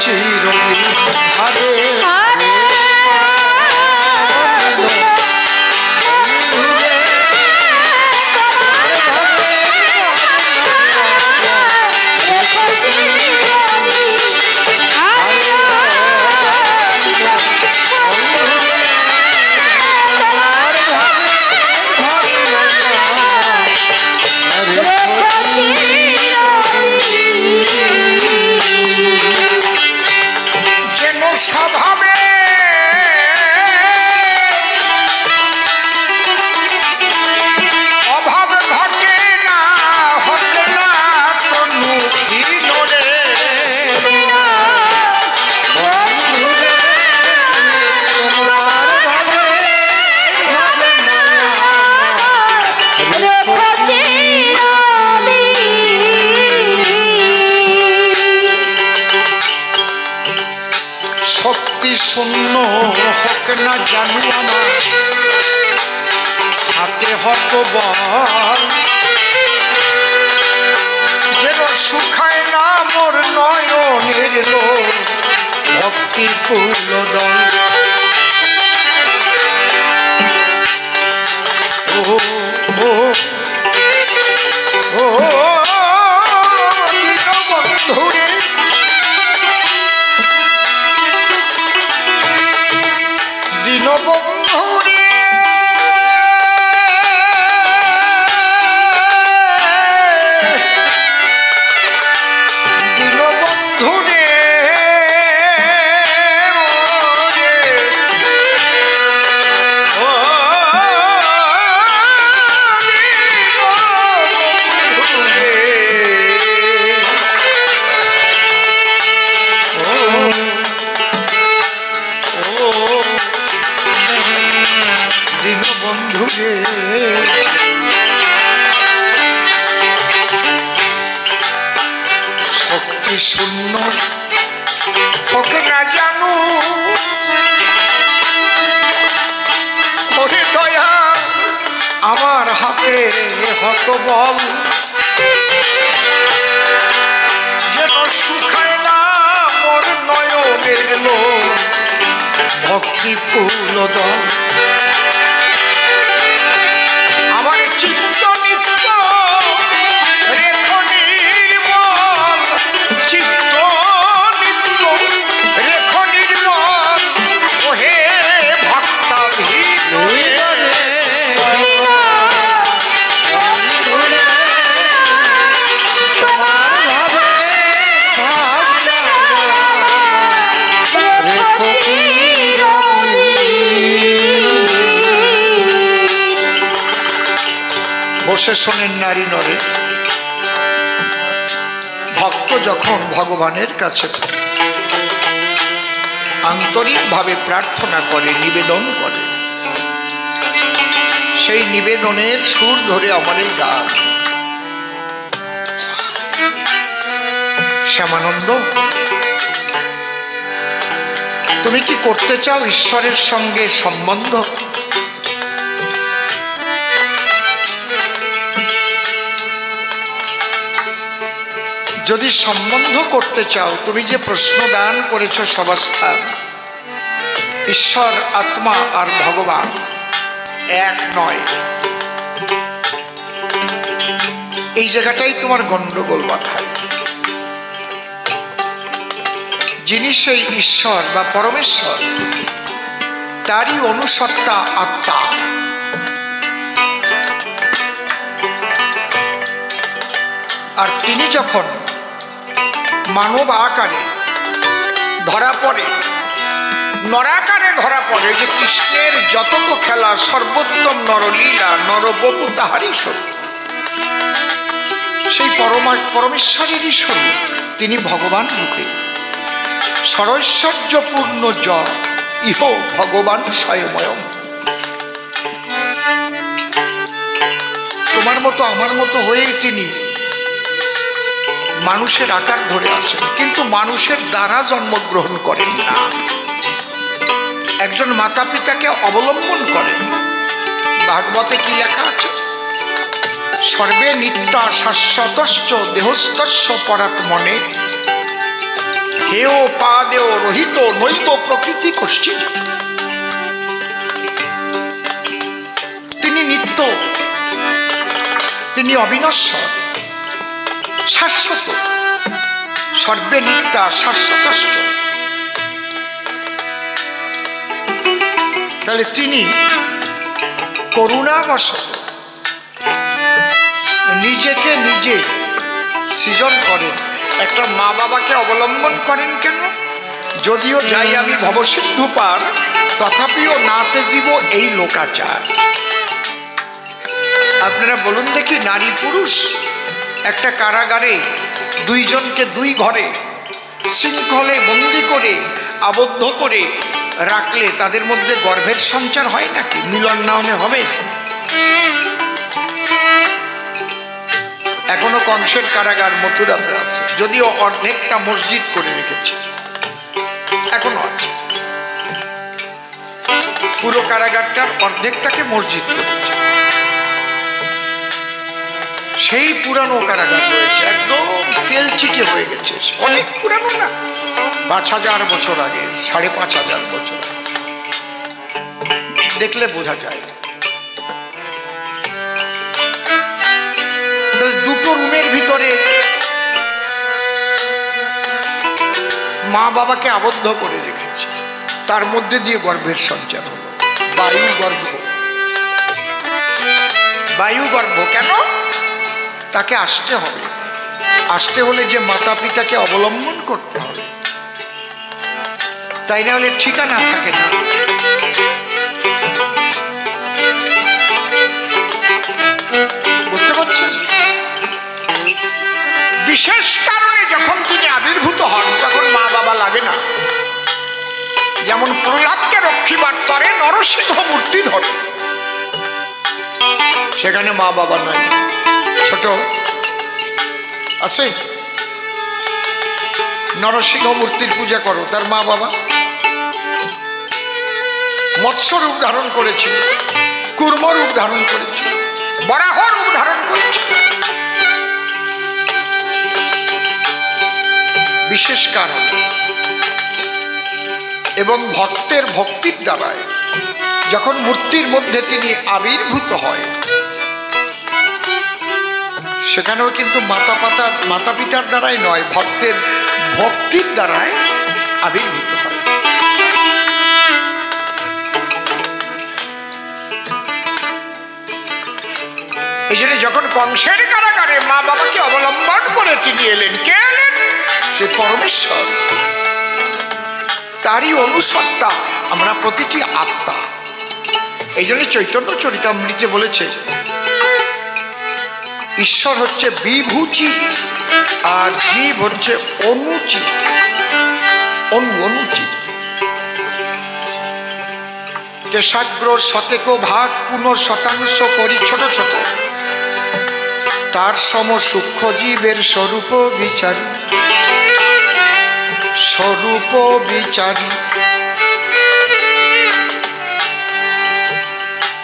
চিরদিন হারে শূন্য হোক না জানু আমার হাতে হত বল যেন শুকায় না মোর নয়নের লোক ভক্তি ফুল দল ও ও ও বন্ধুরে দীনবন্ধুরে দীনবন্ধুরে বন্ধুরে শক্তি শূন্য হোক না জানু ওরে দয়া আমার হাতে হত বল যেন শুকায় না মোর নয়নের লোক ভক্তি ফুল দল আমার চিত্ত নিত্য রেখো নির্মল চিত্ত নিত্য রেখো নির্মল ওহে ভক্তাধীন বসে শোনেন নারী নরে ভক্ত যখন ভগবানের কাছে আন্তরিকভাবে প্রার্থনা করে নিবেদন করে সেই নিবেদনের সুর ধরে আমার এই গান শ্যামানন্দ তুমি কি করতে চাও ঈশ্বরের সঙ্গে সম্বন্ধ যদি সম্বন্ধ করতে চাও তুমি যে প্রশ্ন দান করেছো সবাস্থান ঈশ্বর আত্মা আর ভগবান এক নয় এই জায়গাটাই তোমার গন্ডগোল বাধায় যিনি সেই ঈশ্বর বা পরমেশ্বর তারই অনুসত্তা আত্মা আর তিনি যখন মানব আকারে ধরা পড়ে নরাকারে ধরা পড়ে যে কৃষ্ণের যতক খেলা সর্বোত্তম নরলীলা নরবপু তাহারই শরীর সেই পরমেশ্বরেরই শরীর তিনি ভগবান রূপে সরৈশ্বর্যপূর্ণ জ ইহ ভগবান স্বয়ময় তোমার মতো আমার মতো হয়েই তিনি মানুষের আকার ধরে আসেন কিন্তু মানুষের দ্বারা জন্মগ্রহণ করেন না একজন মাতা পিতাকে অবলম্বন করেন ভাগবতে কি লেখা আছে সর্বে নিত্যা শাশ্বতশ্চ দেহস্তস্য পরাত্মনে হেয় পাদেও রহিত নৈত প্রকৃতি কশ্চিন। তিনি নিত্য, তিনি অবিনশ্বর, শাশ্বত, সর্বে নিত্যা শাশ্বতস্য। তাহলে তিনি করুণাবশত নিজেকে নিজে সৃজন করেন। একটা মা বাবাকে অবলম্বন করেন কেন? যদিও যাই আমি ভবসিন্ধু পার, তথাপিও নাতে জীব এই লোকাচার। আপনারা বলুন দেখি, নারী পুরুষ একটা কারাগারে দুইজনকে দুই ঘরে শৃঙ্খলে বন্দি করে আবদ্ধ করে রাখলে তাদের মধ্যে গর্ভের সঞ্চার হয় নাকি? মিলন না হলে হবে? এখনো কংসের কারাগার মথুরাতে আছে, যদিও অর্ধেকটা মসজিদ করে রেখেছে, এখনো আছে। পুরো কারাগারটার অর্ধেকটাকে মসজিদ করেছে। সেই পুরানো কারাগার রয়েছে, একদম তেল চিটে হয়ে গেছে, অনেক পুরানো না, ৫,০০০ বছর আগে, ৫,৫০০ বছর দেখলে বোঝা যায়। দুটো রুমের ভিতরে মা বাবাকে আবদ্ধ করে রেখেছে, তার মধ্যে দিয়ে গর্ভের সঞ্চার হলো। বায়ু গর্ভ, বায়ু গর্ভ কেন? তাকে আসতে হবে, আসতে হলে যে মাতা পিতাকে অবলম্বন করতে হবে, তাই না হলে ঠিকানা থাকে না। বুঝতে পারছেন? বিশেষ কারণে যখন তিনি আবির্ভূত হন তখন মা বাবা লাগে না। যেমন প্রহ্লাদকে রক্ষিবার তরে নরসিংহ মূর্তি ধরে, সেখানে মা বাবা নাই, ছোট আছে। নরসিংহ মূর্তির পূজা করো, তার মা বাবা। মৎস্য রূপ ধারণ করেছিল, কুর্ম রূপ ধারণ করেছিল, বরাহ রূপ ধারণ করেছিল। বিশেষ কারণ এবং ভক্তের ভক্তির দ্বারায় যখন মূর্তির মধ্যে তিনি আবির্ভূত হয়, সেখানেও কিন্তু মাতা পিতার দ্বারাই নয়, ভক্তের ভক্তির দ্বারাই আবির্ভূত হয়। এই জন্য যখন কংসের কারাগারে মা বাবাকে অবলম্বন করে তিনি এলেন, কে এলেন? সে পরমেশ্বর, তারই অনুসত্তা আমরা প্রতিটি আত্মা। এই জন্য চৈতন্য চরিতামৃতে বলেছে ঈশ্বর হচ্ছে বিভূচিত আর জীব হচ্ছে অনুচিত, অনুচিত। কেশাগ্র শতেক ভাগ পুনঃ শতাংশ করি ছোট ছোট, তার সম সূক্ষ্ম জীবের স্বরূপ বিচারী, স্বরূপ বিচারী।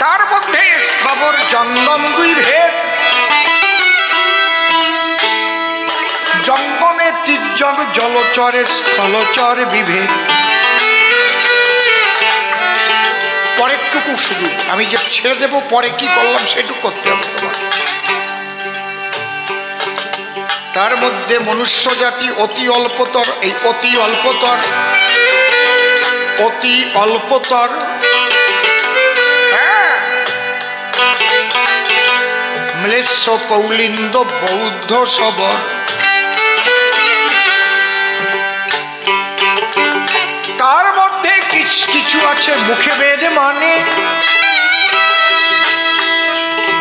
তার মধ্যে স্থাবর জঙ্গম দুই ভেদ, জঙ্গমে তির্যক জলচরে স্থলচর বিভেদ। পরেরটুকু শুধু আমি যে ছেড়ে দেব, পরে কি করলাম সেটুকু করতে হবে তোমার। তার মধ্যে মনুষ্য জাতি অতি অল্পতর, এই অতি অল্পতর, অতি অল্পতর ম্লেচ্ছ কৌলিন্দ বৌদ্ধ সবর। তার মধ্যে কিছু আছে মুখে বেদ মানে,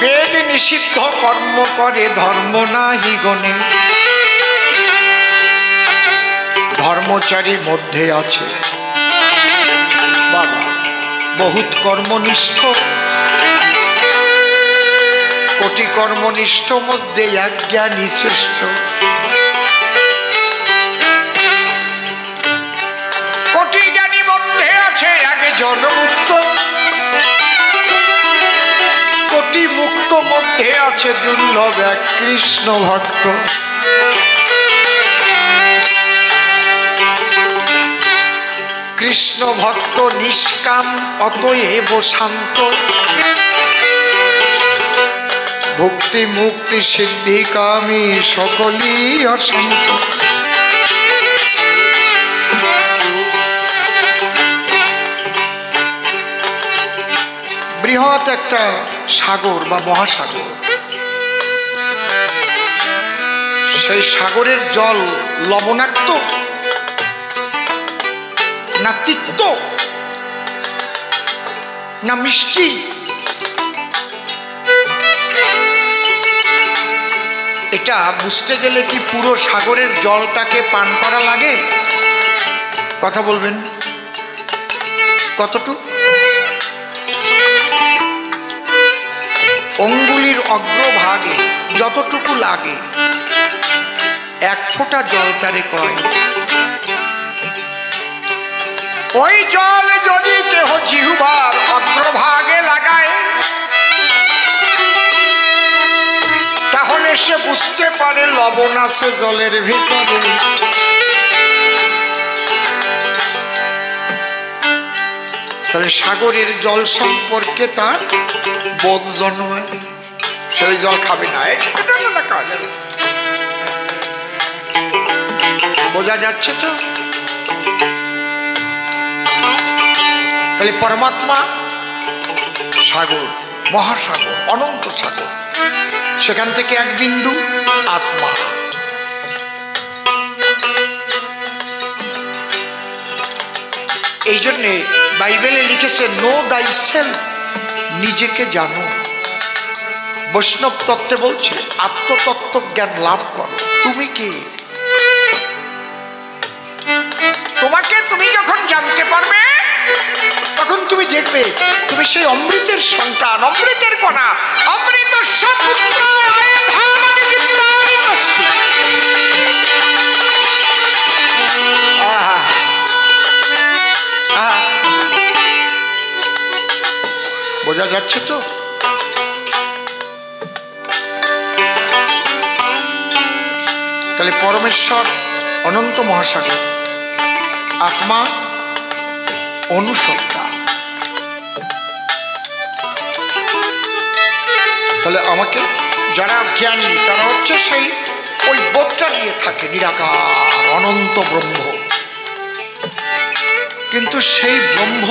বেদ নিষিদ্ধ কর্ম করে ধর্ম নাহি গণে। ধর্মচারী মধ্যে আছে বাবা বহুত কর্মনিষ্ঠ, কোটি কর্মনিষ্ঠ মধ্যে অজ্ঞানী শ্রেষ্ঠ। কোটি জ্ঞানী মধ্যে আছে আগে জনমুক্ত, কোটি মুক্ত মধ্যে আছে দুর্লভ এক কৃষ্ণ ভক্ত। কৃষ্ণ ভক্ত নিষ্কাম অতএব শান্ত, ভক্তি মুক্তি সিদ্ধি কামী সকলই অশান্ত। বৃহৎ একটা সাগর বা মহাসাগর, সেই সাগরের জল লবণাক্ত না তিক্ত না মিষ্টি, এটা বুঝতে গেলে কি পুরো সাগরের জলটাকে পান করা লাগে? কথা বলবেন কতটুকু? অঙ্গুলির অগ্রভাগে যতটুকু লাগে এক ফোঁটা জল তারে কয়। ওই জল যদি কেহ জিহ্বার অগ্রভাগে লাগায় তাহলে সে বুঝতে পারে লবণ আছে জলের ভিতরে। তাহলে সাগরের জল সম্পর্কে তার বোধ জন্মায়, সেই জল খাবে না। বোঝা যাচ্ছে তো? তাহলে পরমাত্মা সাগর, মহাসাগর, অনন্ত সাগর, সেখান থেকে এক বিন্দু আত্মা। এই জন্যে বাইবেলে লিখেছে নো দাই সেলফ, নিজেকে জানো। বৈষ্ণব তত্ত্বে বলছে আত্মতত্ত্ব জ্ঞান লাভ করো। তুমি কি? তোমাকে তুমি যখন জানতে পারবে তখন তুমি দেখবে তুমি সেই অমৃতের সন্তান, অমৃতের কণা, অমৃত পুত্র। বোঝা যাচ্ছে তো? তাহলে পরমেশ্বর অনন্ত মহাসাগর, আত্মা অনুসত্তা। তাহলে আমাকে যারা জ্ঞানী তারা হচ্ছে সেই ওই বোধটা নিয়ে থাকে নিরাকার অনন্ত ব্রহ্ম। কিন্তু সেই ব্রহ্ম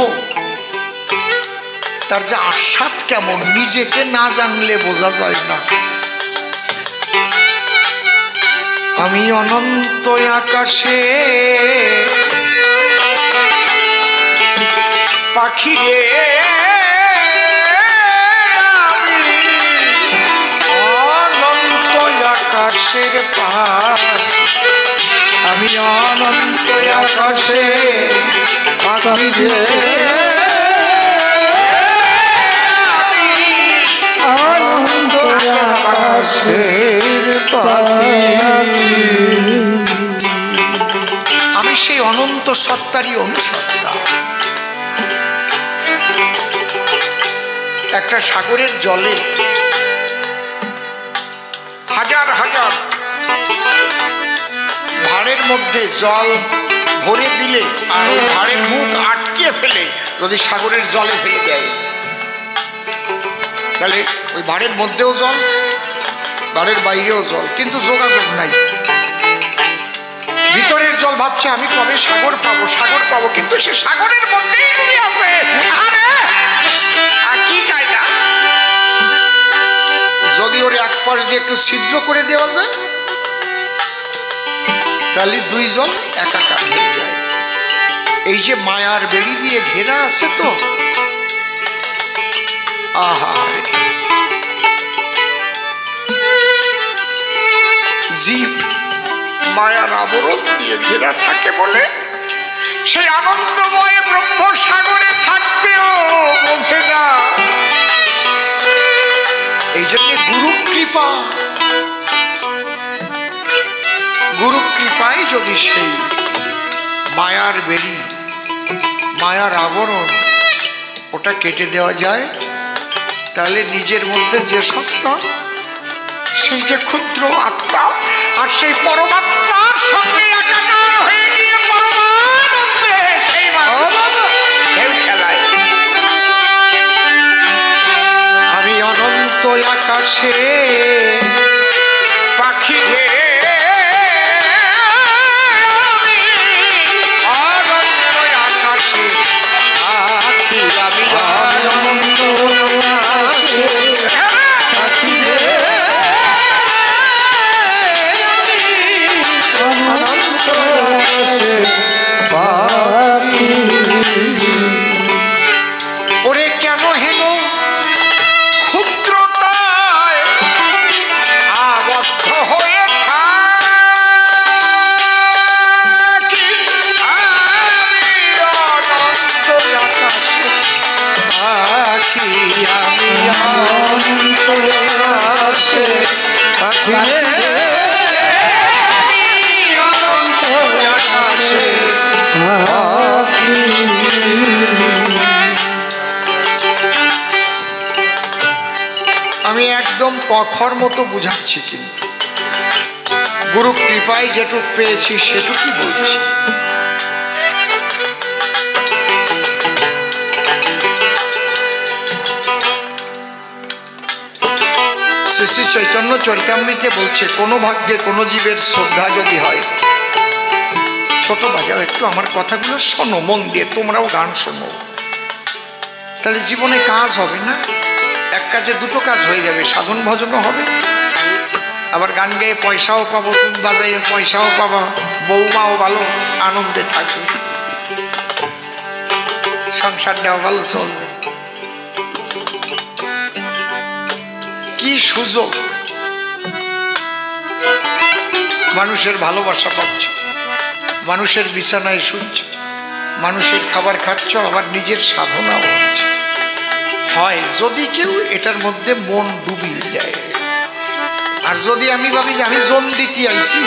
তার যে আস্বাদ কেমন নিজেকে না জানলে বোঝা যায় না। আমি অনন্ত আকাশে পাখি রে, অনন্ত আকাশের পাখি, আমি অনন্ত আকাশে পাখি রে, অনন্ত আকাশের পাখি। আমি সেই অনন্ত সত্তারই অনুসত্তা। একটা সাগরের জলে হাজার হাজার ভাঁড়ের মধ্যে জল ভরে দিলে আর ওই ভাঁড়ের মুখ আটকে ফেলে যদি সাগরের জলে ফেলে দেয় তাহলে ওই ভাঁড়ের মধ্যেও জল, ভাঁড়ের বাইরেও জল, কিন্তু যোগাযোগ নাই। ভিতরের জল ভাবছে আমি কবে সাগর পাবো, সাগর পাবো, কিন্তু সে সাগরের মধ্যেই ডুবে আছে। কি কায়দা! যদি ওর এক পাশ দিয়ে একটু ছিদ্র করে দেওয়া যায় তাহলে দুইজন একাকার হয়ে যায়। এই যে মায়ার বেড়ি দিয়ে ঘেরা আছে তো, আহা, জীব মায়ার আবরণ দিয়ে ঘেরা থাকে বলে সেই আনন্দময় ব্রহ্ম সাগরে থাকতেও বোঝে না। এই জন্য গুরু কৃপা, গুরু কৃপায় যদি সেই মায়ার বেড়ি, মায়ার আবরণ ওটা কেটে দেওয়া যায় তাহলে নিজের মধ্যে যে সত্তা, সেই যে ক্ষুদ্র আত্মা আর সেই পরমাত্মার সঙ্গে একাকার হয়ে গিয়ে পরমানন্দে সেই আকাশে পাখি রে অনন্ত আকাশে পাখি আমি অনন্ত আকাশে পাখি রে অনন্ত আকাশে পাখি। ওরে কেন হেন ক্ষুদ্রতায় আবদ্ধ হয়ে থাকি আমি অনন্ত আকাশে পাখি আমি অনন্ত আকাশে পাখি অনন্ত আকাশে পাখি। আমি একদম কখর মতো বুঝাচ্ছি, কিন্তু গুরু কৃপায় যেটুক পেয়েছি সেটুকুই বলছি। শ্রী শ্রী চৈতন্য চরিতামৃতে বলছে, কোনো ভাগ্যে কোনো জীবের শ্রদ্ধা যদি হয়, ছোট বাজাও একটু আমার কথাগুলো শোনো মন দিয়ে, তোমরাও গান শোনো, তাহলে জীবনে কাজ হবে না। এক কাজে দুটো কাজ হয়ে যাবে, সাধন ভজনও হবে, আবার গান গেয়ে পয়সাও পাবো, টুন বাজাইয়ে পয়সাও পাবো, বৌমাও ভালো আনন্দে থাকবে, সংসারটাও ভালো চলবে। কি সুযোগ! মানুষের ভালোবাসা পাচ্ছ, মানুষের বিছানায় শুচ্ছ, মানুষের খাবার খাচ্ছ, আবার নিজের সাধনাও হচ্ছে। হয় যদি কেউ এটার মধ্যে মন ডুবিয়ে দেয়, আর যদি আমি ভাবি যে আমি জন দিতে আইছি,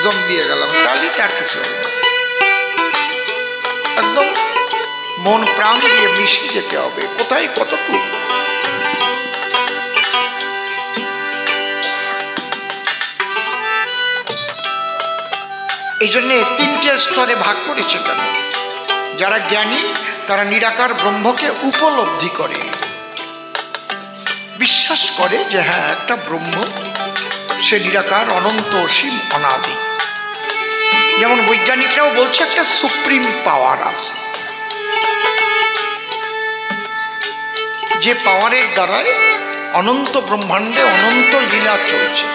জন দিয়ে গেলাম, তাহলে তার কিছু হবে না। একদম মন প্রাণ দিয়ে মিশে যেতে হবে, কোথায় কতটুকু। এই জন্যে তিনটে স্তরে ভাগ করেছে কেন? যারা জ্ঞানী তারা নিরাকার ব্রহ্মকে উপলব্ধি করে, বিশ্বাস করে যে হ্যাঁ একটা ব্রহ্ম, সে নিরাকার, অনন্ত, অসীম, অনাদি। যেমন বৈজ্ঞানিকরাও বলছে একটা সুপ্রিম পাওয়ার আছে, যে পাওয়ারের দ্বারাই অনন্ত ব্রহ্মাণ্ডে অনন্ত লীলা চলছে।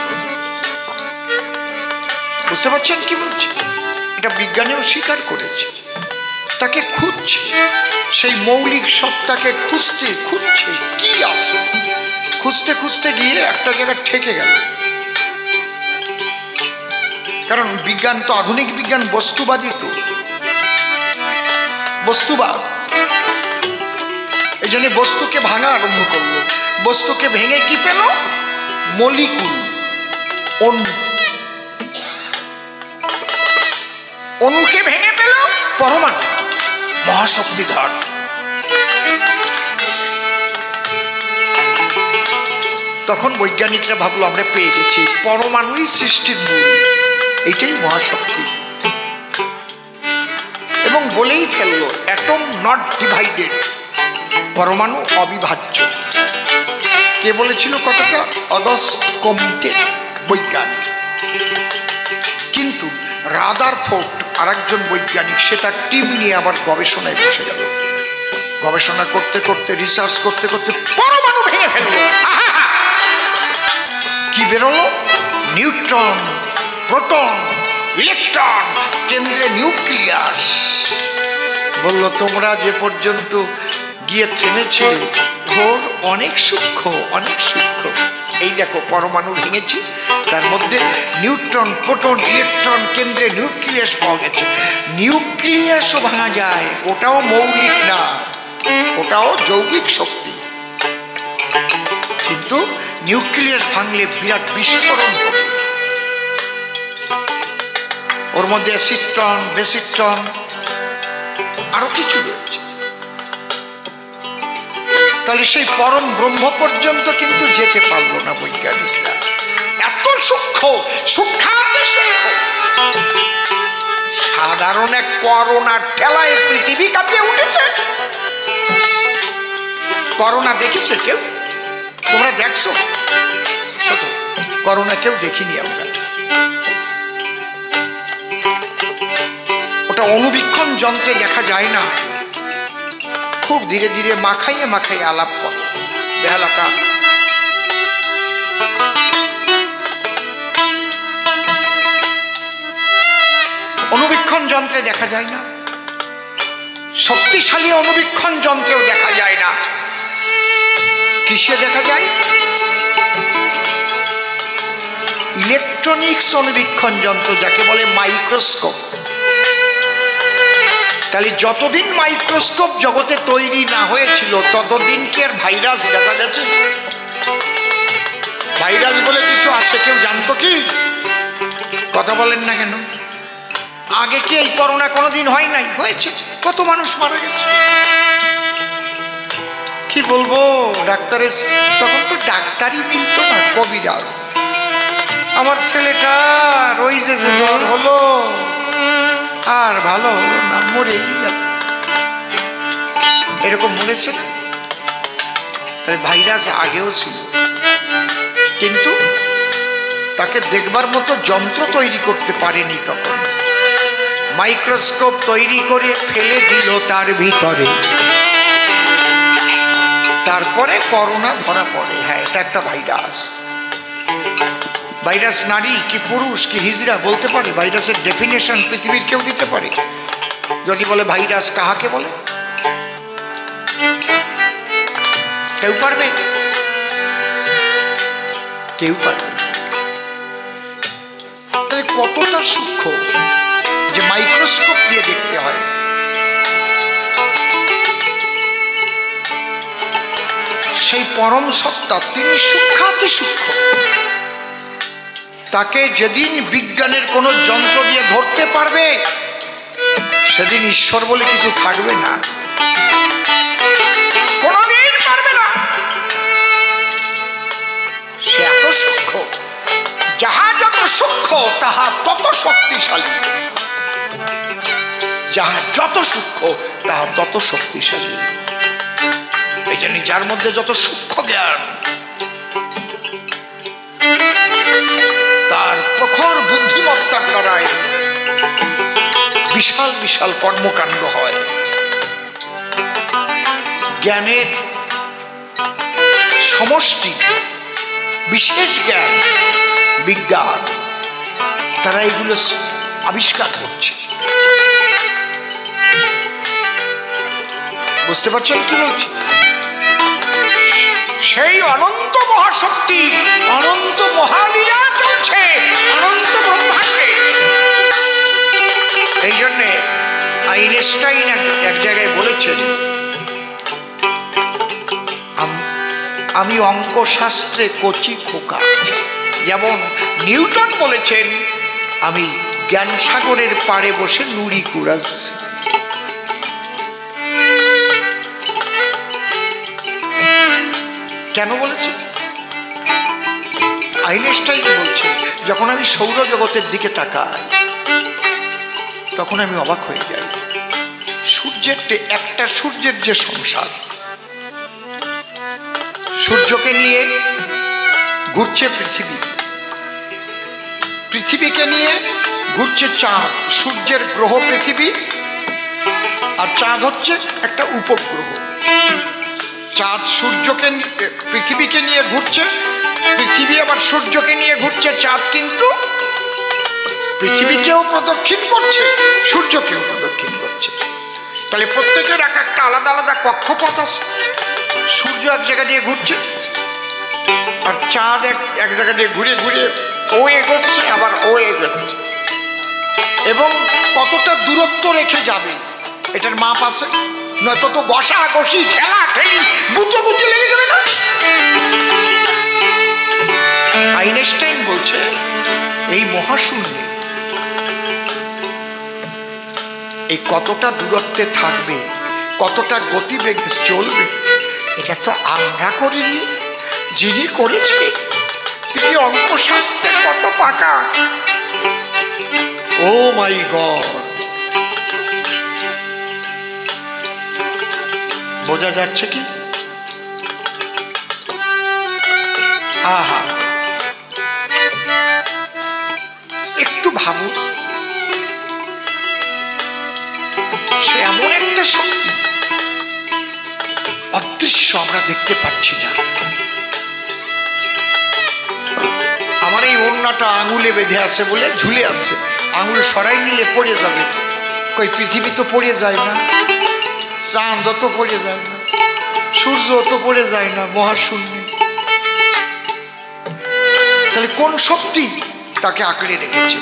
বুঝতে পারছেন কি বলছে? এটা বিজ্ঞানেও স্বীকার করেছে। তাকে খুঁজছে, সেই মৌলিক সত্তাকে খুঁজছে, কি আছে, খুঁজতে খুঁজতে গিয়ে একটা জায়গায় ঠেকে গেল। কারণ বিজ্ঞান তো, আধুনিক বিজ্ঞান বস্তুবাদী, তো বস্তুবাদ। এই জন্য বস্তুকে ভাঙা আরম্ভ করলো। বস্তুকে ভেঙে কি পেল? মলিকুল, অণু। অণুকে ভেঙে পেল পরমাণু, মহাশক্তিধর। তখন বৈজ্ঞানিকরা ভাবলো আমরা পেয়ে গেছি, পরমাণুই সৃষ্টির মূল, এইটাই মহাশক্তি। এবং বলেই ফেললো অ্যাটম নট ডিভাইডেড, পরমাণু অবিভাজ্য। কে বলেছিল কথাটা? অগস্ট কম্তে, বৈজ্ঞানিক। কিন্তু রাদারফোর্ড আর একজন বৈজ্ঞানিক, সে তার টিম নিয়ে আবার গবেষণায় বসে গেল। গবেষণা করতে করতে, রিসার্চ করতে করতে পরমাণু ভেঙে ফেললো। কি বেরোলো? নিউট্রন, প্রোটন, ইলেকট্রন, কেন্দ্রে নিউক্লিয়াস। বলল তোমরা যে পর্যন্ত গিয়ে থেমেছে, ওর অনেক সূক্ষ্ম, অনেক সূক্ষ্ম। এই দেখো পরমাণু ভেঙেছি, তার মধ্যে নিউট্রন, প্রোটন, ইলেকট্রন, কেন্দ্রে নিউক্লিয়াস পাওয়া গেছে। নিউক্লিয়াসও ভাঙা যায়, ওটাও মৌলিক না, ওটাও যৌগিক শক্তি। কিন্তু নিউক্লিয়াস ভাঙলে বিরাট বিস্ফোরণ হবে। ওর মধ্যে অ্যাসিডট্রন, বেসিডট্রন, আরো কিছু রয়েছে। তাহলে সেই পরম ব্রহ্ম পর্যন্ত কিন্তু যেতে পারলো না বৈজ্ঞানিকরা। এত সূক্ষ্ম, সূক্ষ্মাতে সূক্ষ্ম। সাধারণ এক করোনার ঠেলায় পৃথিবী কাঁপিয়ে উঠেছে। করোনা দেখেছে কেউ? তোমরা দেখছো? করোনা কেউ দেখিনি আমরা। ওটা অনুবীক্ষণ যন্ত্রে দেখা যায় না, খুব ধীরে ধীরে মাখাইয়ে মাখাইয়ে আলাপ করে বেহালাকা। অনুবীক্ষণ যন্ত্রে দেখা যায় না, শক্তিশালী অনুবীক্ষণ যন্ত্রেও দেখা যায় না। কিসে দেখা যায়? ইলেকট্রনিক্স অনুবীক্ষণ যন্ত্র, যাকে বলে মাইক্রোস্কোপ। তাহলে যতদিন মাইক্রোস্কোপ জগতে তৈরি না হয়েছিল ততদিন কি আর ভাইরাস দেখা গেছে? ভাইরাস বলে কিছু আছে কেউ জানতো কি? কথা বলেন না কেন? আগে কি এই করোনা কোনোদিন হয় নাই? হয়েছে, কত মানুষ মারা গেছে। কি বলবো, ডাক্তারের তখন তো ডাক্তারই মিলতো না, কবিরাজ। আমার ছেলেটার ওই যে জ্বর হলো আর ভালো হলো না, মরেই গেল, এরকম মরেছে। তাহলে ভাইরাস আগেও ছিল, কিন্তু তাকে দেখবার মতো যন্ত্র তৈরি করতে পারেনি তখন। মাইক্রোস্কোপ তৈরি করে ফেলে দিল তার ভিতরে, তারপরে করোনা ধরা পড়ে। হ্যাঁ, এটা একটা ভাইরাস। ভাইরাস নারী কি পুরুষ কি হিজড়া বলতে পারে? ভাইরাসের ডেফিনেশন পৃথিবীর কেউ দিতে পারে? যদি বলে ভাইরাস কাহাকে বলে? কেউ পারবে? কেউ পারবে। তাহলে কতটা সূক্ষ্ম যে মাইক্রোস্কোপ দিয়ে দেখতে হয়। সেই পরম সত্তা তিনি সূক্ষ্মাতি সূক্ষ্ম। তাকে যেদিন বিজ্ঞানের কোনো যন্ত্র দিয়ে ধরতে পারবে সেদিন ঈশ্বর বলে কিছু থাকবে না, কোনদিন পারবে না। সে এত সূক্ষ্ম, যাহা যত সূক্ষ্ম তাহা তত শক্তিশালী। যাহা যত সূক্ষ্ম তাহা তত শক্তিশালী। এই জন্য যার মধ্যে যত সূক্ষ্ম জ্ঞান, তার প্রখর বুদ্ধিমত্তার দ্বারায় বিশাল বিশাল কর্মকাণ্ড হয়। জ্ঞানের সমষ্টি, বিশেষ জ্ঞান, বিজ্ঞান, তারা এগুলো আবিষ্কার করছে। বুঝতে পারছেন কি বলছি? সেই অনন্ত মহাশক্তি, অনন্ত মহালীলা চলছে অনন্ত ব্রহ্মাণ্ডে। এই জন্যে আইনস্টাইন এক জায়গায় বলেছেন, আমি অঙ্কশাস্ত্রে কচি খোকা। যেমন নিউটন বলেছেন, আমি জ্ঞান সাগরের পাড়ে বসে নুড়ি কুড়াচ্ছি। কেন বলেছে? আইনস্টাইন বলছে, যখন আমি সৌরজগতের দিকে তাকাই তখন আমি অবাক হয়ে যাই। সূর্যের একটা সূর্যের যে সংসার, সূর্যকে নিয়ে ঘুরছে পৃথিবী, পৃথিবীকে নিয়ে ঘুরছে চাঁদ। সূর্যের গ্রহ পৃথিবী, আর চাঁদ হচ্ছে একটা উপগ্রহ। চাঁদ সূর্যকে পৃথিবীকে নিয়ে ঘুরছে, পৃথিবী আবার সূর্যকে নিয়ে ঘুরছে। চাঁদ কিন্তু পৃথিবীকেও প্রদক্ষিণ করছে, সূর্যকেও প্রদক্ষিণ করছে। তাহলে প্রত্যেকের এক একটা আলাদা আলাদা কক্ষপথ আছে। সূর্য এক জায়গা দিয়ে ঘুরছে, আর চাঁদ এক জায়গা দিয়ে ঘুরে ঘুরে ও এগোচ্ছে, আবার ও এগোচ্ছে। এবং কতটা দূরত্ব রেখে যাবে এটার মাপ আছে, নয়তো তো ঘষা ঘষি ঠেলা ঠেলি গুঁতো লেগে যাবে না। আইনস্টাইন বলছে, এই মহাশূন্যে এই কতটা দূরত্বে থাকবে, কতটা গতিবেগে চলবে, এটা তো আমরা করিনি, যিনি করেছে তিনি অঙ্কশাস্ত্রে কত পাকা। ও মাই গড! বোঝা যাচ্ছে কি? আহা, একটু ভাবো, সে এমন একটা শক্তি অদৃশ্য, আমরা দেখতে পাচ্ছি না। আমার এই ওড়নাটা আঙুলে বেঁধে আছে বলে ঝুলে আছে, আঙুল সরাই নিলে পড়ে যাবে। কই পৃথিবী তো পড়ে যায় না, চাঁদ তো পড়ে যায় না, সূর্য তো পড়ে যায় না মহাশূন্যে। তাহলে কোন শক্তি তাকে আঁকড়ে রেখেছে,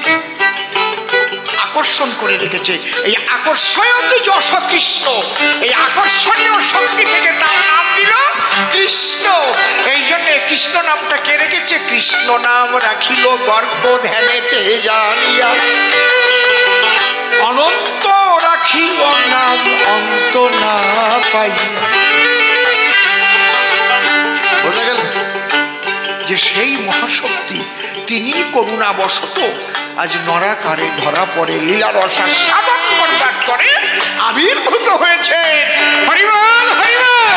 আকর্ষণ করে রেখেছে? এই আকর্ষণীয় যশ কৃষ্ণ, এই আকর্ষণীয় শক্তি থেকে তার নাম দিল কৃষ্ণ। এই জন্য কৃষ্ণ নামটা কে রেখেছে? কৃষ্ণ নাম রাখিল গর্ব ধ্যানেতে জানিয়া, অনন্ত রাখিল নাম অন্ত না পাইয়া। বোঝা গেল যে সেই মহাশক্তি তিনি করুণাবশত আজ নরাকারে ধরা পড়ে লীলারস সাধন করবার করে আবির্ভূত হয়েছে। হরিবল হরিবল।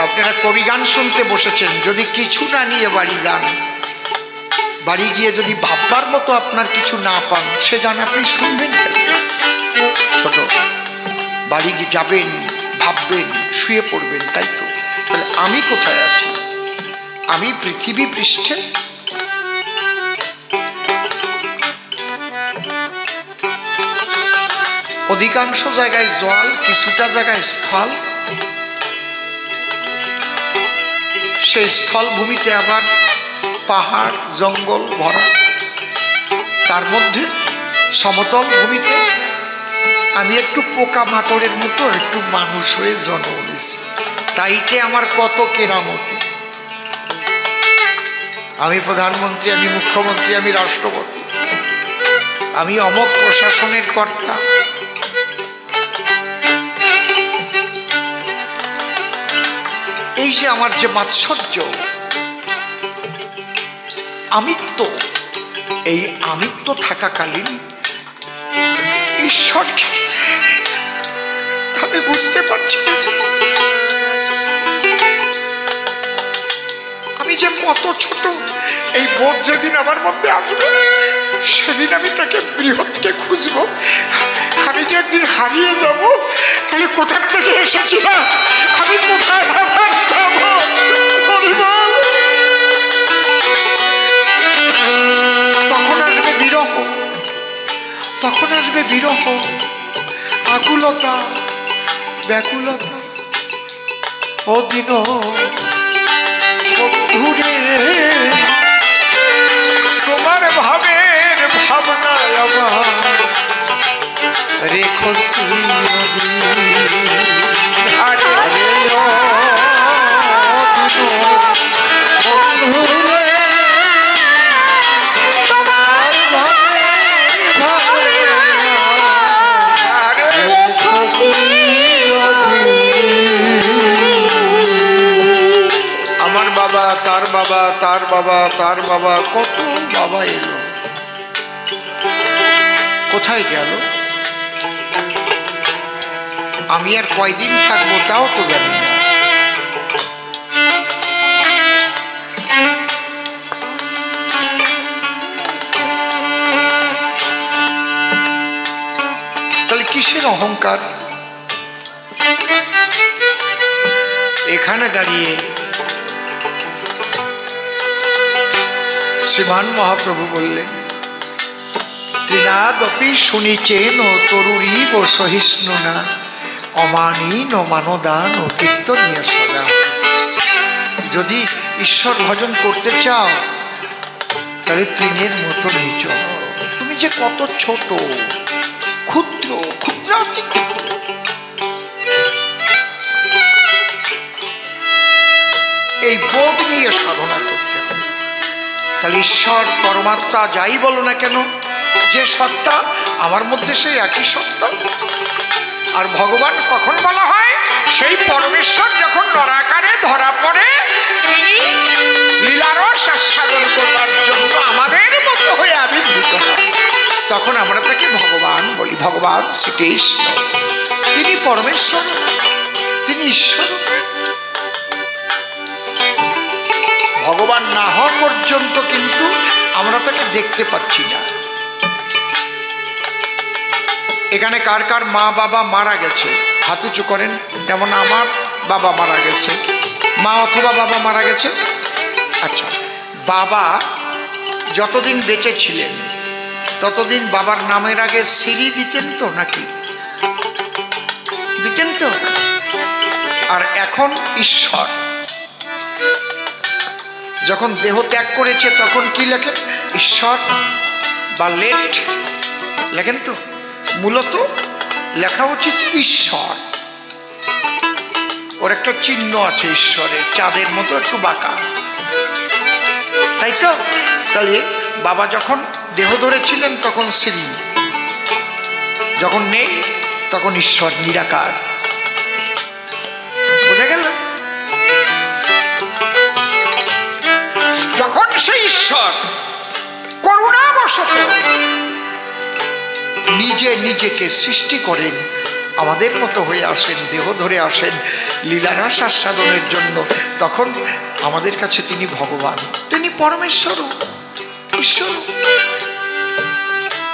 আপনারা কবি গান শুনতে বসেছেন, যদি কিছু না নিয়ে বাড়ি যান, বাড়ি গিয়ে যদি ভাববার মতো আপনার কিছু না পান, সে গান আপনি শুনবেন কেন? ছোট, বাড়ি যাবেন, ভাববেন, শুয়ে পড়বেন, তাই তো? তাহলে আমি কোথায় আছি? আমি পৃথিবী পৃষ্ঠে, অধিকাংশ জায়গায় জল, কিছুটা জায়গায় স্থল, সেই স্থল ভূমিতে আবার পাহাড় জঙ্গল ভরা, তার মধ্যে সমতল ভূমিতে আমি একটু পোকা মাকড়ের মতো একটু মানুষ হয়ে জন্ম নিয়েছি। তাইতে আমার কত কেরামতি। আমি প্রধানমন্ত্রী, আমি মুখ্যমন্ত্রী, আমি রাষ্ট্রপতি, আমি অমক প্রশাসনের কর্তা। এই যে আমার যে মাৎসর্য, আমিত্ব, এই আমিত্ব থাকাকালীন ঈশ্বরকে আমি বুঝতে পারছি না। আমি যে কত ছোট, এই বোধ যেদিন আমার মধ্যে আসবে, সেদিন আমি তাকে বৃহৎকে খুঁজবো। আমি যে একদিন হারিয়ে যাব, তাহলে কোথার থেকে এসেছিলাম, আমি কোথায় আবার যাবো? তখন আসবে বিরহ, তখন আসবে বিরহ, আকুলতা, ব্যাকুলতা। ও দিন বন্ধুরে, তোমার ভাবের ভাবনায় আমার রেখো তার বাবা, তার বাবা, তার বাবা, কত বাবা এলো, কোথায় গেল? আমি আর কয়দিন থাকবো তাও তো জানি না। তাহলে কিসের অহংকার? এখানে দাঁড়িয়ে শ্রীমান মহাপ্রভু বললেন, ত্রিনাদপি শুনিচেন তরুরীব সহিষ্ণু না, অমানীন মানদান ও কীর্তনীয় সদা। যদি ঈশ্বর ভজন করতে চাও, তাহলে তৃণের মতো নিচ। তুমি যে কত ছোট, ক্ষুদ্র, ক্ষুদ্রাতি ক্ষুদ্র, এই বোধ নিয়ে সাধনা করতে হবে। তাহলে ঈশ্বর পরমাত্মা যাই বলো না কেন, যে সত্তা আমার মধ্যে সেই একই সত্তা। আর ভগবান কখন বলা হয়? সেই পরমেশ্বর যখন নরাকারে ধরা পড়ে, তিনি লীলারস আস্বাদন করবার জন্য আমাদের মতো হয়ে আবির্ভূত হয়, তখন আমরা তাকে ভগবান শ্রীকৃষ্ণ, তিনি পরমেশ্বর, তিনি ঈশ্বর। ভগবান না হওয়া পর্যন্ত কিন্তু আমরা তাকে দেখতে পাচ্ছি না। এখানে কার কার মা বাবা মারা গেছে হাত উঁচু করেন। যেমন আমার বাবা মারা গেছে, মা অথবা বাবা মারা গেছে। আচ্ছা, বাবা যতদিন বেঁচে ছিলেন ততদিন বাবার নামের আগে শ্রী দিতেন তো নাকি? দিতেন তো। আর এখন ঈশ্বর যখন দেহ ত্যাগ করেছে তখন কি লেখেন? ঈশ্বর বা লেট লেখেন তো। মূলত লেখা উচিত ঈশ্বর। ওর একটা চিহ্ন আছে ঈশ্বরের, চাঁদের মতো একটু বাঁকা, তাই তো? তাহলে বাবা যখন দেহ ধরেছিলেন তখন শ্রী, যখন নেই তখন ঈশ্বর, নিরাকার। বোঝা গেল? যখন সেই ঈশ্বর করুণাবশত নিজে নিজেকে সৃষ্টি করেন, আমাদের মতো হয়ে আসেন, দেহ ধরে আসেন লীলারাস আস্বাদনের জন্য, তখন আমাদের কাছে তিনি ভগবান, তিনি পরমেশ্বর, ঈশ্বর,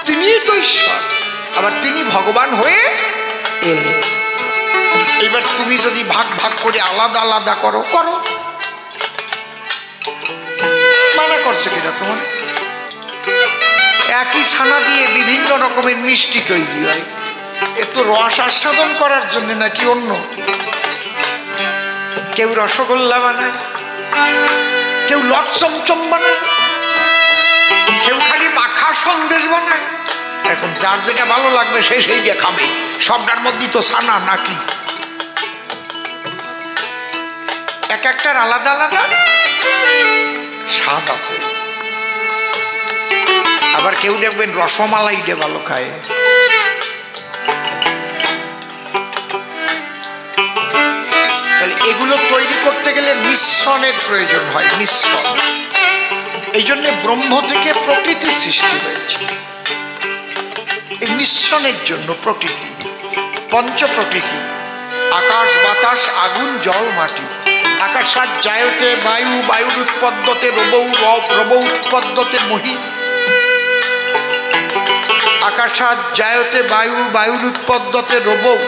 তিনিই তো ঈশ্বর। আবার তিনি ভগবান হয়ে এলেন। এবার তুমি যদি ভাগ ভাগ করে আলাদা আলাদা করো, করো, মানা করছে কিনা তোমার? একই ছানা দিয়ে বিভিন্ন রকমের মিষ্টি তৈরি হয়, একটু রস আস্বাদন করার জন্য নাকি অন্য? কেউ রসগোল্লা বানায়, কেউ লট চমচম বানায়, কেউ খালি মাখা সন্দেশ বানায়। এখন যার যেটা ভালো লাগবে সে সেইটা খাবে। সবটার মধ্যেই তো ছানা নাকি? এক একটার আলাদা আলাদা স্বাদ আছে। আবার কেউ দেখবেন রসমালাইটা ভালো খায়। তাহলে এগুলো তৈরি করতে গেলে মিশ্রণের প্রয়োজন হয়, মিশ্রণ। এই জন্য ব্রহ্ম থেকে প্রকৃতি সৃষ্টি হয়েছে, এই মিশ্রণের জন্য। প্রকৃতি, পঞ্চ প্রকৃতি, আকাশ বাতাস আগুন জল মাটি। আকাশাৎ জায়তে বায়ু, বায়ুর উৎপদ্যতে রবৌ, রবৌ উৎপদ্যতে মহি। আকাশাৎ জায়তে বায়ু, বায়ুর উৎপদ্যতে রবৌ,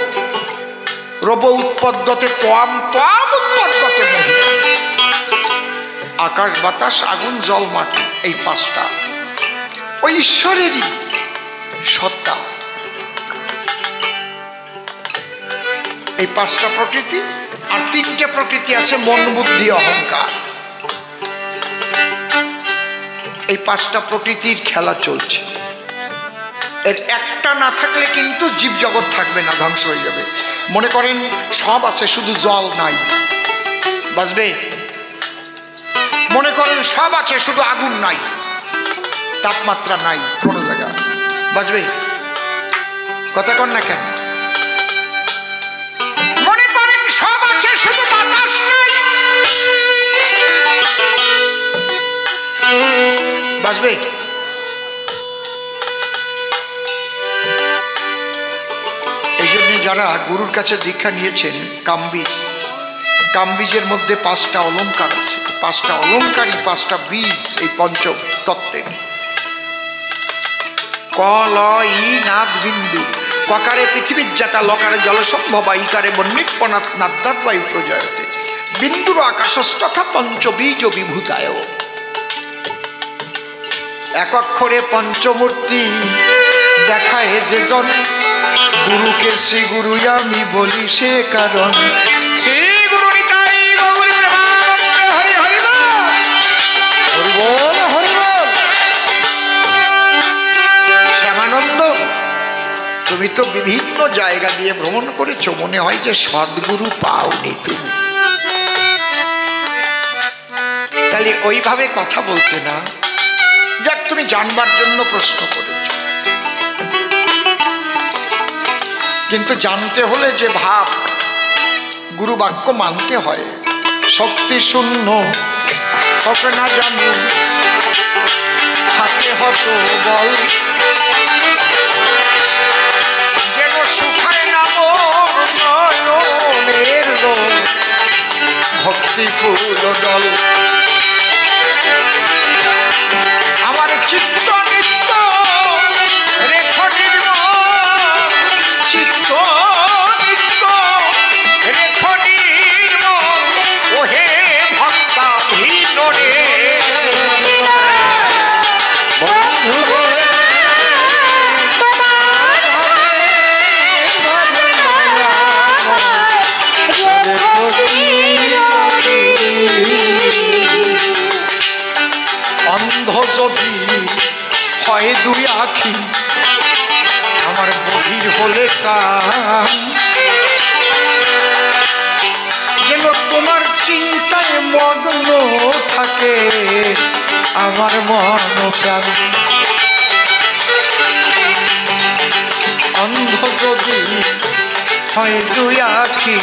রবৌ উৎপদ্যতে ত্বাম, ত্বাম উৎপদ্যতে মহি। আকাশ বাতাস আগুন জল মাটি, এই পাঁচটা ওই ঈশ্বরেরই সত্তা। এই পাঁচটা প্রকৃতি। আর তিনটে প্রকৃতি আছে, মন বুদ্ধি অহংকার। এই পাঁচটা প্রকৃতির খেলা চলছে। এর একটা না থাকলে কিন্তু জীব জগৎ থাকবে না, ধ্বংস হয়ে যাবে। মনে করেন সব আছে, শুধু জল নাই, বাঁচবে? মনে করেন সব আছে, শুধু আগুন নাই, তাপমাত্রা নাই কোনো জায়গা, বাঁচবে? কথা কন না কেন? মনে করেন সব আছে, শুধু বাতাস নাই, বাঁচবে? এই জন্য যারা গুরুর কাছে দীক্ষা নিয়েছেন, কামবীজ, কামবীজের মধ্যে পাঁচটা অলঙ্কার আছে, পাঁচটা অলঙ্কারই পাঁচটা বীজ এই পঞ্চ তত্ত্বের। ক ল ই নাদ বিন্দু। ককারে পৃথিবীর জাতা, লকারে জলসম্ভবা, ইকারে বন্যিকপনাৎ নাদ্যাৎ বায়ু প্রজায়তে, বিন্দুর আকাশস্তথা পঞ্চবীজ বিভূতায়। এক অক্ষরে পঞ্চমূর্তি দেখায় যে জন, গুরুকে শ্রী গুরু আমি বলি সে কারণ। শ্রী গুরু নিতাই গৌর প্রেমানন্দ, হরি হরি বল, হরি বল। শ্যামানন্দ, তুমি তো বিভিন্ন জায়গা দিয়ে ভ্রমণ করেছো, মনে হয় যে সদ্গুরু পাওনি তুমি, তাহলে ওইভাবে কথা বলতে না। যাক, তুমি জানবার জন্য প্রশ্ন করেছ, কিন্তু জানতে হলে যে ভাব, গুরু বাক্য মানতে হয়। শক্তি শূন্য হবে না জানো, হাতে হত বল, ফুল দল। আমার চিত্ত নিত্য রেখ নির্মল, চিত্ত নিত্য রেখ নির্মল, ওহে ভক্তাধীন রে বন্ধু রে। অন্ধ যদি হয় দুই আখি, আমার বধির হলে কান, যেন তোমার চিন্তায় মগ্ন থাকে আমার মন প্রাণ। অন্ধ যদি হয় দুই আখি,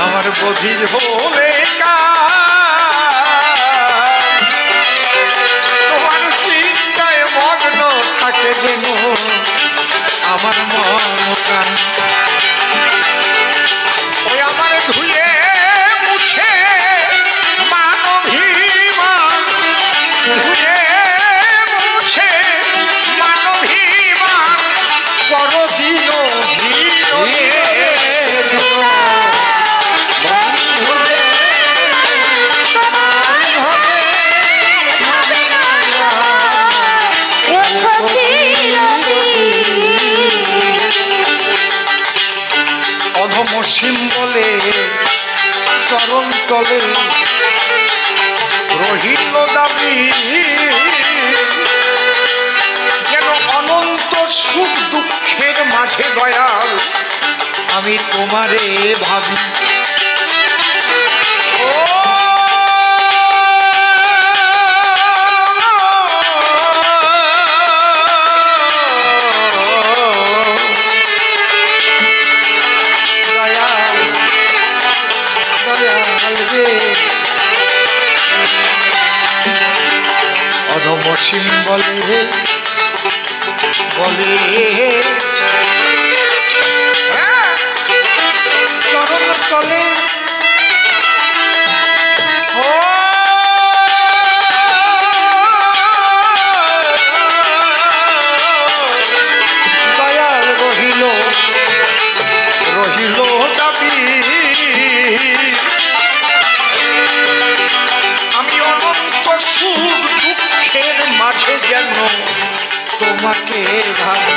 আমার বধির হলে কান, তোমার চিন্তায় মগ্ন থাকে যেন আমার মন প্রাণ। ওই আমার ধুয়ে মুছে মানভিমান, ধুয়ে মুছে মানভিমান, পরদিন অধম সিম্বলে চরণ তলে রহিল দাবি, যেন অনন্ত সুখ দুঃখের মাঝে দয়াল আমি তোমারে ভাবি। অধম সিম্বলে বলে চরণ তলে দয়াল রহিল রহিল দাবি, আমি অনন্ত সুখ দুঃখের মাঝে যেন তোমাকে ভাবি।